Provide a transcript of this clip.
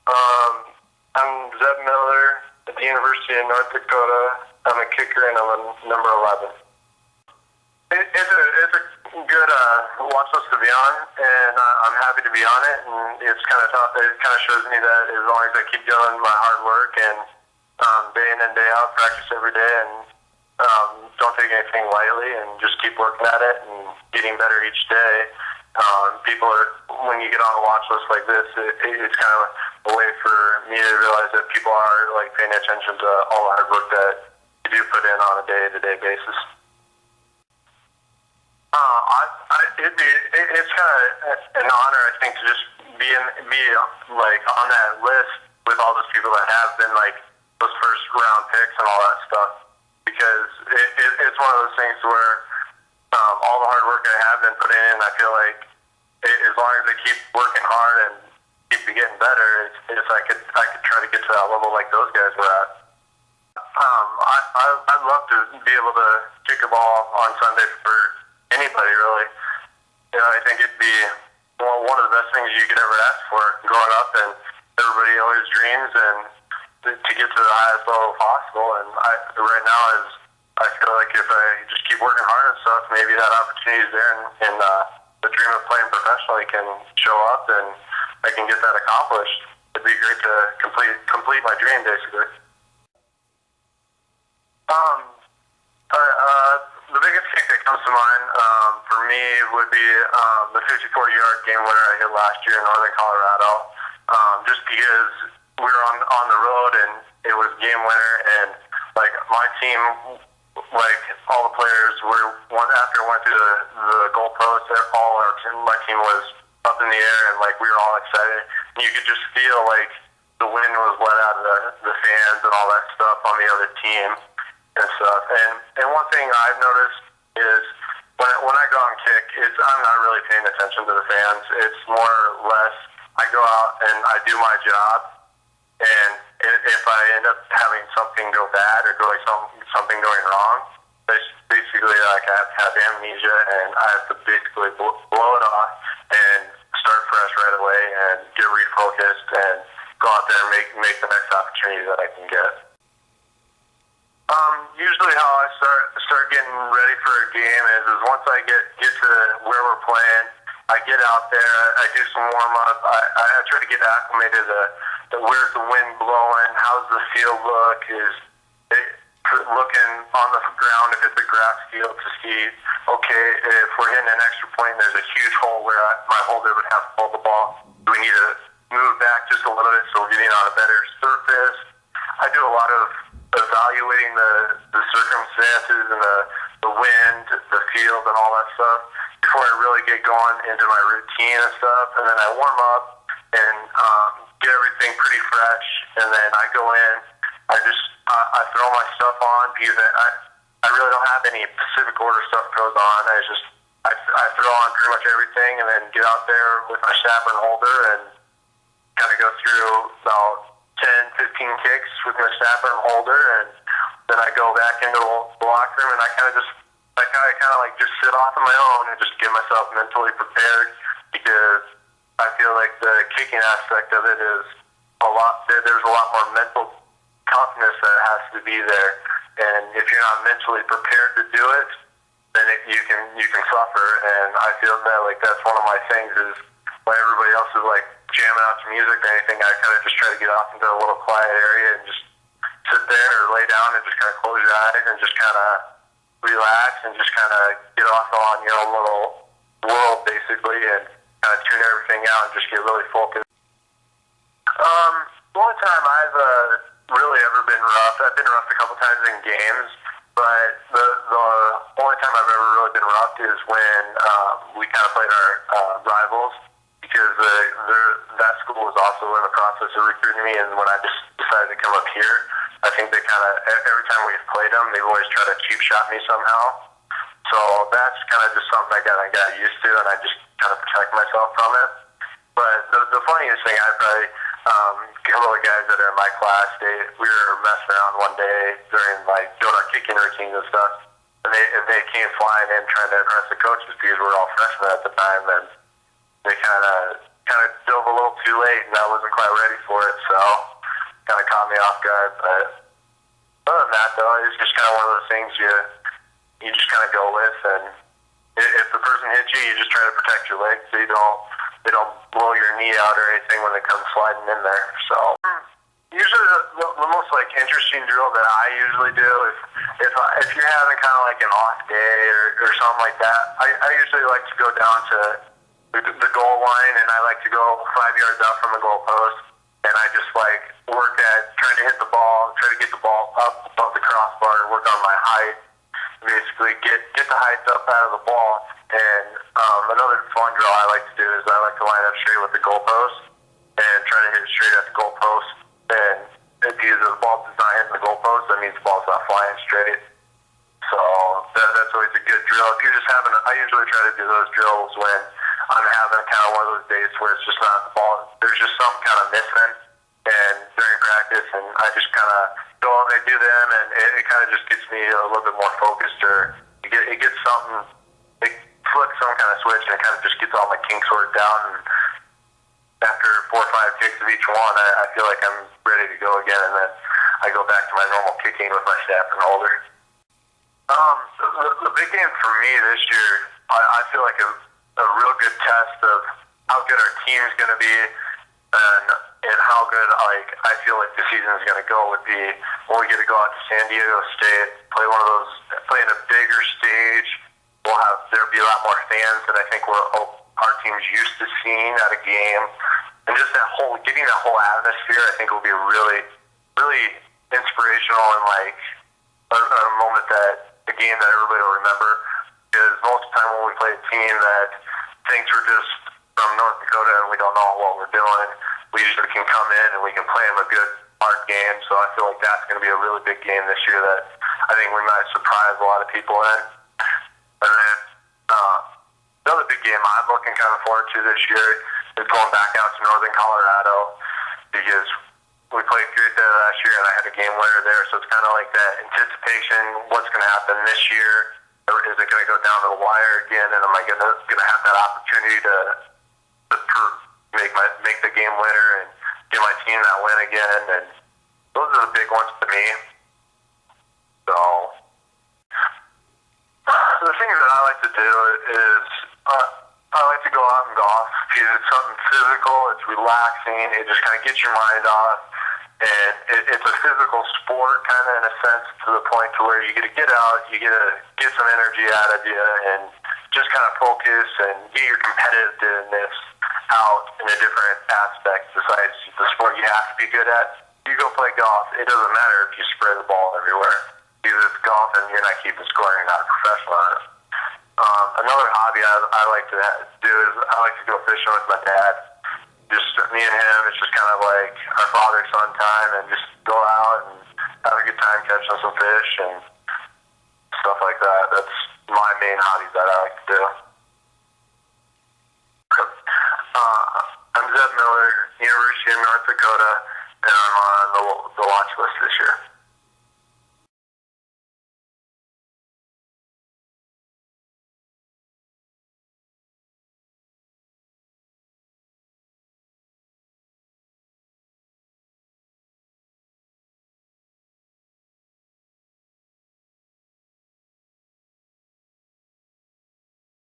Um, I'm Zeb Miller at the University of North Dakota. I'm a kicker and I'm a number 11. It's a good watch list to be on, and I'm happy to be on it. And it's kind of tough. It kind of shows me that as long as I keep doing my hard work and day in and day out, practice every day, and don't take anything lightly, and just keep working at it and getting better each day. People are, when you get on a watch list like this, it's kind of a way for me to realize that people are like paying attention to all the hard work that you do put in on a day-to-day basis. It's kind of an honor, I think, to just be like on that list with all those people that have been like those first round picks and all that stuff, because it's one of those things where all the hard work I have been putting in, I feel like as long as I keep working hard and keep getting better, I could try to get to that level like those guys were at. I'd love to be able to kick a ball on Sunday for anybody, really. You know, I think it'd be one of the best things you could ever ask for growing up, and everybody always dreams and to get to the highest level possible. And right now I feel like if I just keep working hard and stuff, maybe that opportunity is there, and the dream of playing professionally can show up, and I can get that accomplished. It'd be great to complete my dream, basically. The biggest kick that comes to mind for me would be the 54-yard game winner I hit last year in Northern Colorado. Just because we were on the road and it was game winner, and like my team, like all the players were after it went through the goalpost, my team was up in the air, and like we were all excited. And you could just feel like the wind was let out of the fans and all that stuff on the other team and stuff. And one thing I've noticed is when I go out and kick, I'm not really paying attention to the fans. It's more or less I go out and I do my job, and if I end up having something go bad or something going wrong, basically like I have amnesia, and I have to basically blow it off and start fresh right away and get refocused and go out there and make the next opportunity that I can get. Usually how I start getting ready for a game is once I get to where we're playing, I get out there, I do some warm up, I try to get acclimated to where's the wind blowing, how's the field look, is it looking on the ground if it's a grass field to see, okay, if we're hitting an extra point and there's a huge hole where my holder would have to hold the ball, do we need to move back just a little bit so we're getting on a better surface? I do a lot of evaluating the circumstances and the wind, the field, and all that stuff before I really get going into my routine and stuff. And then I warm up and get everything pretty fresh. And then I go in. I throw my stuff on because I really don't have any Pacific Order stuff goes on. I throw on pretty much everything and then get out there with my snapper and holder and kind of go through about 10, 15 kicks with my snapper and holder, and then I go back into the locker room and I kind of just sit off on my own and just get myself mentally prepared, because I feel like the kicking aspect of it is there's a lot more mental toughness that has to be there, and if you're not mentally prepared to do it, then you can suffer. And I feel that like that's one of my things is when everybody else is like jamming out to music or anything, I kind of just try to get off into a little quiet area and just sit there or lay down and just kind of close your eyes and just kind of relax and just kind of get off on your own little world, basically, and kind of tune everything out and just get really focused. The only time I've really ever been rough, I've been roughed a couple times in games, but the only time I've ever really been roughed is when we kind of played our rivals, because that school was also in the process of recruiting me, and when I just decided to come up here, I think they kind of, every time we've played them, they've always tried to cheap shot me somehow. So that's kind of just something I got used to, and I just kind of protect myself from it. But the funniest thing, I probably, a couple of the guys that are in my class, we were messing around one day during like doing our kicking routines and stuff, and they came flying in trying to impress the coaches because we were all freshmen at the time, and they kind of dove a little too late, and I wasn't quite ready for it, so kind of caught me off guard. But other than that, though, it's just kind of one of those things you just kind of go with, and if the person hits you, you just try to protect your leg so they don't blow your knee out or anything when they come sliding in there. So usually the most like interesting drill that I usually do if you're having kind of like an off day or something like that, I usually like to go down to the goal line, and I like to go 5 yards out from the goal post, and I just like work at trying to hit the ball, try to get the ball up above the crossbar, work on my height, basically get the height up out of the ball. And another fun drill I like to do is I like to line up straight with the goal post and try to hit it straight at the goal post. And if the ball does not hit the goal post, that means the ball's not flying straight. So that's always a good drill. If you're just I usually try to do those drills when I'm having kind of one of those days where it's just not the ball, there's just some kind of missing, and during practice, and I just kind of go and I do them, and it kind of just gets me a little bit more focused, or it gets something, it flips some kind of switch, and it kind of just gets all my kinks worked out, and after 4 or 5 kicks of each one, I feel like I'm ready to go again, and then I go back to my normal kicking with my staff and holder. The big game for me this year, I feel like a real good test of how good our team's going to be, and how good I feel like the season is going to go would be when we get to go out to San Diego State, play in a bigger stage. There'll be a lot more fans than I think our team's used to seeing at a game, and just getting that whole atmosphere, I think will be really, really inspirational, and like a moment a game that everybody will remember. Because most of the time when we play a team that thinks we're just from North Dakota and we don't know what we're doing, we usually can come in and we can play them a good hard game. So I feel like that's going to be a really big game this year that I think we might surprise a lot of people in. And then another big game I'm looking kind of forward to this year is going back out to Northern Colorado, because we played great there last year and I had a game winner there. So it's kind of like that anticipation, what's going to happen this year. Is it going to go down to the wire again, and am I going to have that opportunity to make the game winner and give my team that win again? And those are the big ones to me. So the thing that I like to do is I like to go out and golf because it's something physical, it's relaxing, it just kind of gets your mind off. And it's a physical sport, kind of in a sense, to the point to where you get to get out, you get to get some energy out of you, and just kind of focus and get your competitiveness out in a different aspect besides the sport you have to be good at. You go play golf, it doesn't matter if you spray the ball everywhere, because it's golf and you're not keeping score, and you're not a professional at it. Another hobby I like to do is I like to go fishing with my dad. Just me and him, it's just kind of like our father-son time, and just go out and have a good time catching some fish and stuff like that. That's my main hobbies that I like to do. I'm Zeb Miller, University of North Dakota, and I'm on the watch list this year.